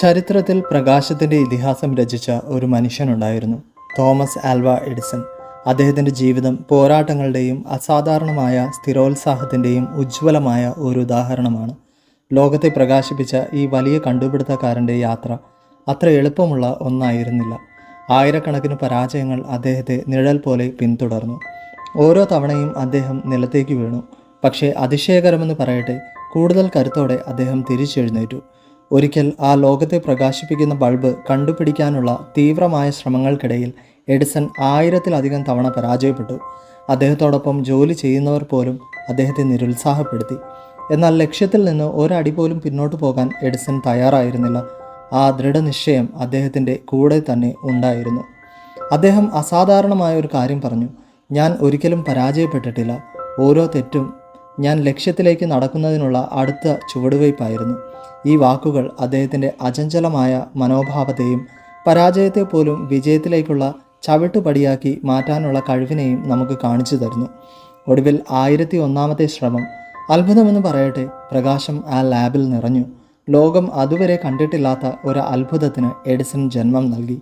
ചരിത്രത്തിൽ പ്രകാശത്തിൻ്റെ ഇതിഹാസം രചിച്ച ഒരു മനുഷ്യനുണ്ടായിരുന്നു, തോമസ് ആൽവ എഡിസൺ. അദ്ദേഹത്തിൻ്റെ ജീവിതം പോരാട്ടങ്ങളുടെയും അസാധാരണമായ സ്ഥിരോത്സാഹത്തിൻ്റെയും ഉജ്ജ്വലമായ ഒരു ഉദാഹരണമാണ്. ലോകത്തെ പ്രകാശിപ്പിച്ച ഈ വലിയ കണ്ടുപിടുത്തക്കാരൻ്റെ യാത്ര അത്ര എളുപ്പമുള്ള ഒന്നായിരുന്നില്ല. ആയിരക്കണക്കിന് പരാജയങ്ങൾ അദ്ദേഹത്തെ നിഴൽ പോലെ പിന്തുടർന്നു. ഓരോ തവണയും അദ്ദേഹം നിലത്തേക്ക് വീണു. പക്ഷേ അതിശയകരമെന്ന് പറയട്ടെ, കൂടുതൽ കരുത്തോടെ അദ്ദേഹം തിരിച്ചെഴുന്നേറ്റു. ഒരിക്കൽ ആ ലോകത്തെ പ്രകാശിപ്പിക്കുന്ന ബൾബ് കണ്ടുപിടിക്കാനുള്ള തീവ്രമായ ശ്രമങ്ങൾക്കിടയിൽ എഡിസൺ 1000-ലധികം തവണ പരാജയപ്പെട്ടു. അദ്ദേഹത്തോടൊപ്പം ജോലി ചെയ്യുന്നവർ പോലും അദ്ദേഹത്തെ നിരുത്സാഹപ്പെടുത്തി. എന്നാൽ ലക്ഷ്യത്തിൽ നിന്ന് ഒരടി പോലും പിന്നോട്ട് പോകാൻ എഡിസൺ തയ്യാറായിരുന്നില്ല. ആ ദൃഢനിശ്ചയം അദ്ദേഹത്തിൻ്റെ കൂടെ തന്നെ ഉണ്ടായിരുന്നു. അദ്ദേഹം അസാധാരണമായ ഒരു കാര്യം പറഞ്ഞു: ഞാൻ ഒരിക്കലും പരാജയപ്പെട്ടിട്ടില്ല. ഓരോ തെറ്റും ഞാൻ ലക്ഷ്യത്തിലേക്ക് നടക്കുന്നതിനുള്ള അടുത്ത ചുവടുവയ്പ്പായിരുന്നു. ഈ വാക്കുകൾ അദ്ദേഹത്തിൻ്റെ അചഞ്ചലമായ മനോഭാവത്തെയും പരാജയത്തെ പോലും വിജയത്തിലേക്കുള്ള ചവിട്ടുപടിയാക്കി മാറ്റാനുള്ള കഴിവിനെയും നമുക്ക് കാണിച്ചു തരുന്നു. ഒടുവിൽ 1001-ാമത്തെ ശ്രമം. അത്ഭുതമെന്ന് പറയട്ടെ, പ്രകാശം ആ ലാബിൽ നിറഞ്ഞു. ലോകം അതുവരെ കണ്ടിട്ടില്ലാത്ത ഒരു അത്ഭുതത്തിന് എഡിസൺ ജന്മം നൽകി.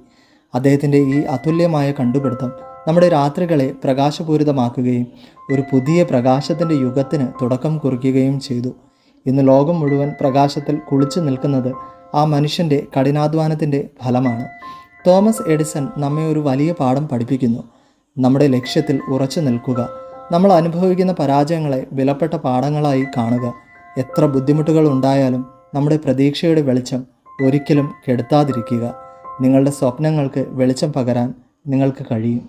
അദ്ദേഹത്തിൻ്റെ ഈ അതുല്യമായ കണ്ടുപിടുത്തം നമ്മുടെ രാത്രികളെ പ്രകാശപൂരിതമാക്കുകയും ഒരു പുതിയ പ്രകാശത്തിൻ്റെ യുഗത്തിന് തുടക്കം കുറിക്കുകയും ചെയ്തു. ഇന്ന് ലോകം മുഴുവൻ പ്രകാശത്തിൽ കുളിച്ചു നിൽക്കുന്നത് ആ മനുഷ്യൻ്റെ കഠിനാധ്വാനത്തിൻ്റെ ഫലമാണ്. തോമസ് എഡിസൺ നമ്മെ ഒരു വലിയ പാഠം പഠിപ്പിക്കുന്നു. നമ്മുടെ ലക്ഷ്യത്തിൽ ഉറച്ചു നിൽക്കുക. നമ്മൾ അനുഭവിക്കുന്ന പരാജയങ്ങളെ വിലപ്പെട്ട പാഠങ്ങളായി കാണുക. എത്ര ബുദ്ധിമുട്ടുകൾ ഉണ്ടായാലും നമ്മുടെ പ്രതീക്ഷയുടെ വെളിച്ചം ഒരിക്കലും കെടുത്താതിരിക്കുക. നിങ്ങളുടെ സ്വപ്നങ്ങൾക്ക് വെളിച്ചം പകരാൻ നിങ്ങൾക്ക് കഴിയും.